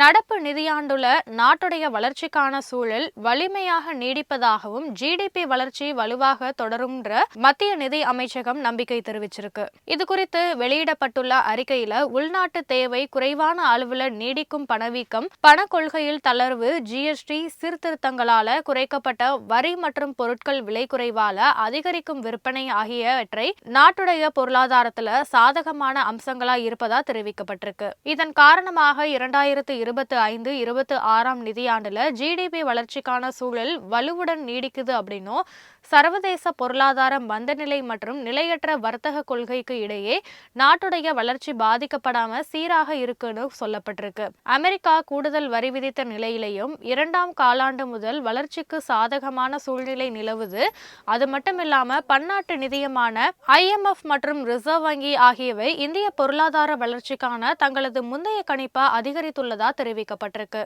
நடப்பு நிதியாண்டுல நாட்டுடைய வளர்ச்சிக்கான சூழல் வலிமையாக நீடிப்பதாகவும் ஜிடிபி வளர்ச்சி வலுவாக தொடரும்ன்ற மத்திய நிதி அமைச்சகம் நம்பிக்கை தெரிவிச்சிருக்கு. இது குறித்து வெளியிடப்பட்டுள்ள அறிக்கையில உள்நாட்டு தேவை குறைவான அளவுல நீடிக்கும் பணவீக்கம், பண கொள்கையில் தளர்வு, ஜிஎஸ்டி சீர்திருத்தங்களால குறைக்கப்பட்ட வரி மற்றும் பொருட்கள் விலை குறைவால அதிகரிக்கும் விற்பனை ஆகியவற்றை நாட்டுடைய பொருளாதாரத்துல சாதகமான அம்சங்களா இருப்பதா தெரிவிக்கப்பட்டிருக்கு. இதன் காரணமாக 2025-26 நிதியாண்டுல ஜிடிபி வளர்ச்சிக்கான சூழல் வலுவுடன் நீடிக்குது அப்படின்னும், சர்வதேச பொருளாதார மந்தநிலை மற்றும் நிலையற்ற வர்த்தக கொள்கைக்கு இடையே நாட்டுடைய வளர்ச்சி பாதிக்கப்படாம சீராக இருக்குன்னு சொல்லப்பட்டிருக்கு. அமெரிக்கா கூடுதல் வரி விதித்த நிலையிலையும் 2ஆம் காலாண்டு முதல் வளர்ச்சிக்கு சாதகமான சூழ்நிலை நிலவுது. அது மட்டுமில்லாம பன்னாட்டு நிதியமான IMF மற்றும் ரிசர்வ் வங்கி ஆகியவை இந்திய பொருளாதார வளர்ச்சிக்கான தங்களது முந்தைய கணிப்பை அதிகரித்துள்ளதா தெரிவிக்கப்பட்டிருக்கு.